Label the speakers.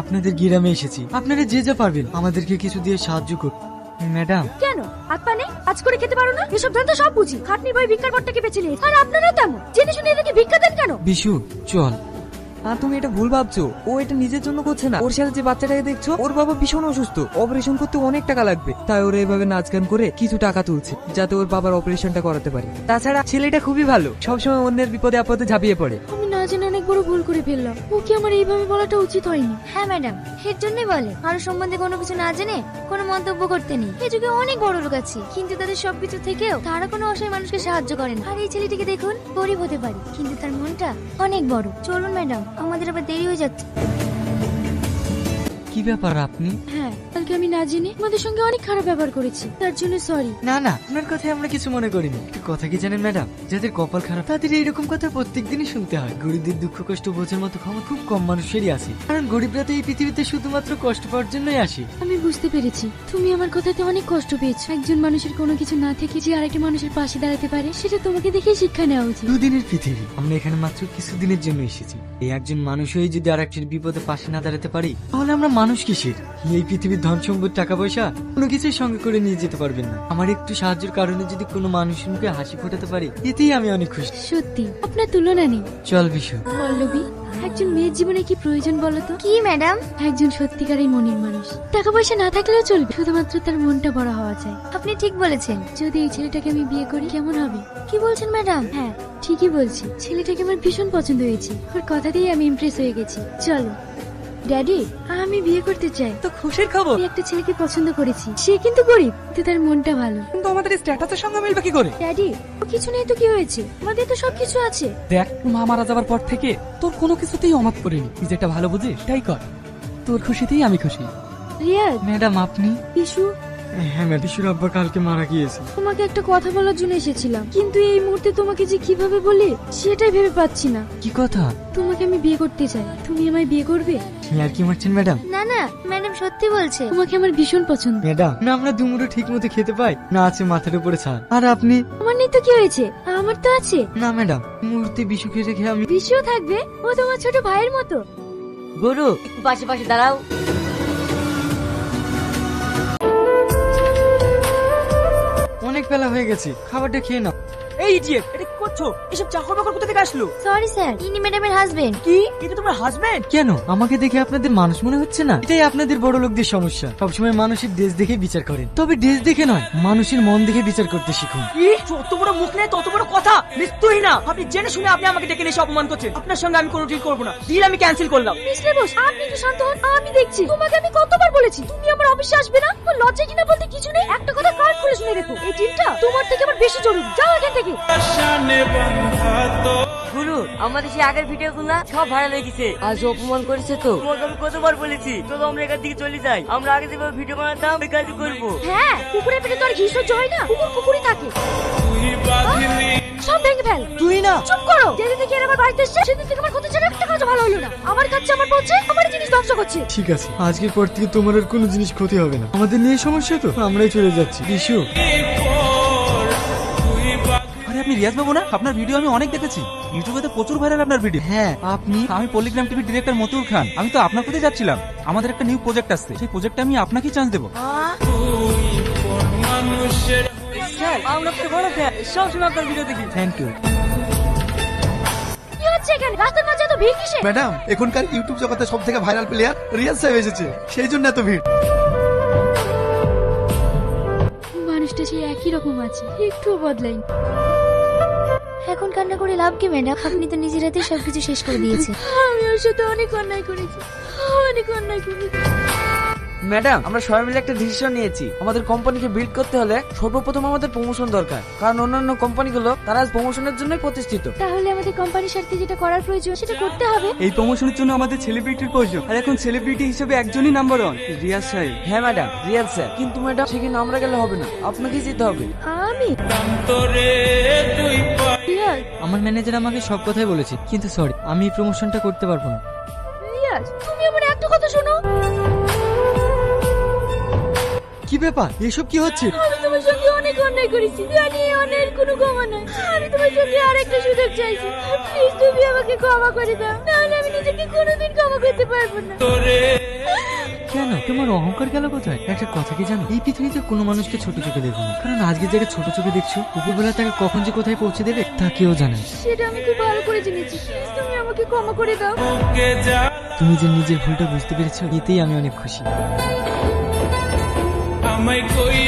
Speaker 1: আপনাদের গ্রামে এসেছি, আপনারা যে যা পারবেন আমাদেরকে কিছু দিয়ে সাহায্য করুন। ম্যাডাম,
Speaker 2: কেন হাত পা নেই? আজ করে খেতে পারো না? এসব ধান্দা সব বুঝি। খাটনি ভাই ভিক্ষার পরটাকে বেঁচে নিয়ে, আর আপনারা তেমন জেনে শুনে এদেরকে ভিক্ষা দেন কেন?
Speaker 1: বিশু চল।
Speaker 3: আর তুমি এটা ভুল ভাবছো, ও এটা নিজের জন্য করছে না। ওর সাথে যে বাচ্চাটাকে দেখছো, ওর বাবা ভীষণ অসুস্থ, অপারেশন করতে অনেক টাকা লাগবে, তাই ওরা এভাবে নাচ গান করে কিছু টাকা তুলছে যাতে ওর বাবার অপারেশনটা করাতে পারে। তাছাড়া ছেলেটা খুবই ভালো, সবসময় অন্যের বিপদে আপদে ঝাঁপিয়ে পড়ে।
Speaker 2: আমি না জেনে অনেক বড় ভুল করে ফেললাম, ওকে আমার এইভাবে বলাটা উচিত হয়নি।
Speaker 4: হ্যাঁ ম্যাডাম, এর জন্যই বলে কারো সম্বন্ধে কোনো কিছু না জেনে কোনো মন্তব্য করতে নেই। এই যুগে অনেক বড় লোক আছে, কিন্তু তাদের সবকিছু থেকেও তারা কোনো অসহায় মানুষকে সাহায্য করেন। আর এই ছেলেটিকে দেখুন, গরিব হতে পারে কিন্তু তার মনটা অনেক বড়। চলুন ম্যাডাম, আমাদের আবার দেরি হয়ে যাচ্ছে।
Speaker 1: কি ব্যাপার আপনি?
Speaker 2: হ্যাঁ, কালকে আমি না জেনে আমাদের সঙ্গে অনেক খারাপ ব্যবহার করেছি, তার জন্য সরি।
Speaker 1: না না, আপনার কথায় আমরা কিছু মনে করিনি। একটু কথা কি জানেন ম্যাডাম, যাদের কপাল খারাপ তাদের এইরকম কথা প্রত্যেকদিনই শুনতে হয়। গরিবদের দুঃখ কষ্ট বোঝার মতো ক্ষমতা খুব কম মানুষেরই আছে, কারণ গরিবরা তো এই পৃথিবীতে শুধুমাত্র কষ্ট পাওয়ার জন্যই আসে।
Speaker 2: আমি বুঝতে পেরেছি তুমি আমার কথাতে অনেক কষ্ট পেয়েছো। একজন মানুষের কোনো কিছু না থেকে যে আরেকটা মানুষের পাশে দাঁড়াতে পারে, সেটা তোমাকে দেখে শিক্ষা নেওয়া উচিত।
Speaker 1: দুদিনের পৃথিবী, আমরা এখানে মাত্র কিছুদিনের জন্য এসেছি। এই একজন মানুষ হয়ে যদি আর একজন বিপদে পাশে না দাঁড়াতে পারি, তাহলে আমরা মানুষ কিসের? এই পৃথিবীর ধন সম্পদ টাকা পয়সা কোনো কিছুই সঙ্গে করে নিয়ে যেতে পারবেন না। আমার একটু সাহায্যের কারণে যদি কোনো মানুষের মুখে হাসি ফোটাতে পারি, এতেই আমি অনেক খুশি।
Speaker 2: সত্যি আপনার তুলনা নেই।
Speaker 1: চল বিশু।
Speaker 2: পল্লবী, একজন মেয়ের জীবনে কি প্রয়োজন বলো তো?
Speaker 4: কি ম্যাডাম?
Speaker 2: একজন সত্যিকারের মনের মানুষ। টাকা পয়সা না থাকলেও চলবে, শুধুমাত্র তার মনটা বড় হওয়া চাই।
Speaker 4: আপনি ঠিক বলেছেন।
Speaker 2: যদি এই ছেলেটাকে আমি বিয়ে করি কেমন হবে?
Speaker 4: কি বলছেন ম্যাডাম?
Speaker 2: হ্যাঁ ঠিকই বলছি, ছেলেটাকে আমার ভীষণ পছন্দ হয়েছে, ওর কথাতেই আমি ইমপ্রেস হয়ে গেছি। চলো ড্যাডি, আমি বিয়ে করতে চাই।
Speaker 3: তো খুশির খবর।
Speaker 2: আমি একটা ছেলেকে পছন্দ করেছি, সে কিন্তু গরিব, কিন্তু তার মনটা ভালো।
Speaker 3: কিন্তু আমাদের স্ট্যাটাসের সঙ্গে মিলবে কি করে?
Speaker 2: ড্যাডি, ও কিছু নেই তো কি হয়েছে? আমাদের তো সবকিছু আছে।
Speaker 5: দেখ, মা মারা যাবার পর থেকে তোর কোনো কিছুতেই অমাত করিনি। তুই যেটা ভালো বুঝিস তাই কর, তোর খুশিতেই আমি খুশি।
Speaker 2: রিয়াজ,
Speaker 1: ম্যাডাম আপনি?
Speaker 2: বিশু।
Speaker 1: হ্যাঁ ম্যাডাম, বিশুর আব্বা কালকে মারা গিয়েছে।
Speaker 2: তোমাকে একটা কথা বলার জন্য এসেছিলাম, কিন্তু এই মুহূর্তে তোমাকে যে কিভাবে বলি সেটাই ভেবে পাচ্ছি না।
Speaker 1: কি কথা?
Speaker 2: তোমাকে আমি বিয়ে করতে চাই, তুমি আমায় বিয়ে করবে?
Speaker 1: আর কি মারছেন ম্যাডাম?
Speaker 4: না না ম্যাডাম, সত্যি বলছে।
Speaker 2: তোমাকে আমার ভীষণ পছন্দ।
Speaker 1: ম্যাডাম, না আমরা দুমুঠো ঠিক মতো খেতে পাই, না আছে মাথার উপরে ছাদ। আর আপনি?
Speaker 2: আমার নেই তো কি হয়েছে, আমার তো আছে।
Speaker 1: না ম্যাডাম, মুহূর্তে বিশুকে রেখে আমি।
Speaker 2: বিশুও থাকবে, ও তোমার ছোট ভাইয়ের মতো।
Speaker 6: গরু পাশে পাশে দাঁড়াও।
Speaker 1: অনেক বেলা হয়ে গেছে, খাবারটা খেয়ে নাও।
Speaker 3: এই ইডিয়েট, এটা কি করছো? এসব চাকর বাকর কোথা থেকে আসলো?
Speaker 4: সরি স্যার, ইনি ম্যাডামের হাজবেন্ড।
Speaker 3: কি এটা তোমার হাজবেন্ড?
Speaker 1: কেন আমাকে দেখে আপনাদের মানুষ মনে হচ্ছে না? এটাই আপনাদের বড় লোকদের সমস্যা, সবসময় মানুষের ড্রেস দেখে বিচার করেন। তবে ড্রেস দেখে নয়, মানুষের মন দেখে বিচার করতে শিখুন।
Speaker 3: কি যত বড় মুখ নেই তত বড় কথা। নিশ্চয়ই না, আপনি জেনে শুনে আপনি আমাকে ডেকে এসে অপমান করছেন। আপনার সঙ্গে আমি কোনো ডিল করবো না, ডিল আমি ক্যান্সেল করলাম।
Speaker 2: মিস্টার বোস, আপনি একটু শান্ত হন। আমি দেখছি, তোমাকে আমি কতবার বলেছি তুমি আমার অফিসে আসবে না। তোমার লজ্জা কিনা বলতে কিছু নেই। একটা কথা কান খুলে শুনে রেখো, এই ডিলটা তোমার থেকে আমার বেশি জরুরি। যাও এখান থেকে।
Speaker 6: গুরু, আমাদের সেই আগের ভিডিও গুলা সব ভাইরাল হয়ে গেছে। আজ অপমান করেছে তো, তোমাকে আমি কতবার বলেছি চলো আমরা এখান থেকে চলে যাই। আমরা আগে যেভাবে ভিডিও বানাতাম ওই কাজ করবো।
Speaker 2: হ্যাঁ, কুকুরের পেটে তো আর ঘি সহ্য হয় না, কুকুর কুকুরই থাকে। সব ভেঙে ফেল।
Speaker 3: তুই না।
Speaker 2: চুপ করো। যেদিন থেকে এরা আমার বাড়িতে এসেছে সেদিন থেকে আমার ক্ষতি ছাড়া একটা কাজ ভালো হলো না। আমার কাছে আমার বলছে, আমার জিনিস ধ্বংস করছে।
Speaker 1: ঠিক আছে, আজকের পর থেকে তোমার আর কোনো জিনিস ক্ষতি হবে না। আমাদের নিয়ে সমস্যা তো, আমরাই চলে যাচ্ছি। বিশু।
Speaker 5: আরে আপনি রিয়াজ বাবু না? আপনার ভিডিও আমি অনেক দেখেছি, ইউটিউবে তো প্রচুর ভাইরাল আপনার ভিডিও।
Speaker 1: হ্যাঁ আপনি?
Speaker 5: আমি পলিগ্রাম টিভির ডিরেক্টর মতিউর খান। আমি তো আপনার কোথায় যাচ্ছিলাম, আমাদের একটা নিউ প্রজেক্ট আসছে, সেই প্রজেক্টে আমি আপনাকেই চান্স দেবো।
Speaker 6: স্যার, আমরা তো বড় ফ্যান, সবসময় আপনার ভিডিও দেখি।
Speaker 1: Thank you.
Speaker 2: কি হচ্ছে এখানে? রাস্তার মাঝে এত ভিড় কিসে?
Speaker 7: ম্যাডাম, এখনকার ইউটিউব জগতে সব থেকে ভাইরাল প্লেয়ার রিয়াজ সাহেব এসেছে, সেই জন্য এত ভিড়।
Speaker 2: মানুষটা সেই একই রকম আছে, একটুও বদলাইনি।
Speaker 4: এখন কান্না করে লাভ কি ম্যাডাম? আপনি তো নিজের হাতে সবকিছু শেষ করে দিয়েছেন।
Speaker 2: আমি ওর সাথে অনেক অন্যায় করেছি, অনেক অন্যায় করেছি।
Speaker 3: ম্যাডাম, আমরা সবাই মিলে একটা ডিসিশন নিয়েছি। আমাদের কোম্পানিকে বিল্ড করতে হলে সর্বপ্রথম আমাদের প্রমোশন দরকার, কারণ অন্যান্য কোম্পানিগুলো তারা প্রমোশনের জন্যই প্রতিষ্ঠিত।
Speaker 2: তাহলে আমাদের কোম্পানির স্বার্থে যেটা করার প্রয়োজন সেটা করতে হবে।
Speaker 5: এই প্রমোশনের জন্য আমাদের সেলিব্রিটির প্রয়োজন, আর এখন সেলিব্রিটি হিসেবে একজনই নাম্বার ওয়ান, রিয়াজ সাহেব।
Speaker 3: হ্যাঁ ম্যাডাম, রিয়াজ স্যার। কিন্তু ম্যাডাম, সেখানে আমরা গেলে হবে না, আপনাকেই যেতে হবে।
Speaker 2: আমি? রিয়াজ,
Speaker 1: আমার ম্যানেজার আমাকে সব কথাই বলেছে, কিন্তু সরি, আমি এই প্রমোশনটা করতে পারবো না।
Speaker 2: রিয়াজ, তুমি আমার একটা কথা শোনো।
Speaker 1: কি ব্যাপার, এসব কি হচ্ছে?
Speaker 2: আমি তোমার সঙ্গে অনেক অন্যায় করেছি, জানি এই অন্যায়ের কোনো ক্ষমা নাই। আমি তোমার সঙ্গে আরেকটা সুযোগ চাইছি, প্লিজ তুমি আমাকে ক্ষমা করে দাও, নাহলে আমি নিজেকে কোনোদিন ক্ষমা করতে পারবো না।
Speaker 1: কেন তোমার অহংকার গেল কোথায়? একটা কথা কি জানো, এই পৃথিবীতে কোনো মানুষকে ছোট চোখে দেখো না, কারণ আজকে যাকে ছোট চোখে দেখছো উপরবেলা তাকে কখন যে কোথায় পৌঁছে দেবে তা কেউ জানে না।
Speaker 2: সেটা আমি খুব ভালো করে জেনেছি, তুমি আমাকে ক্ষমা করে দাও।
Speaker 1: তুমি যে নিজের ভুলটা বুঝতে পেরেছো এতেই আমি অনেক খুশি।
Speaker 8: আমায় কই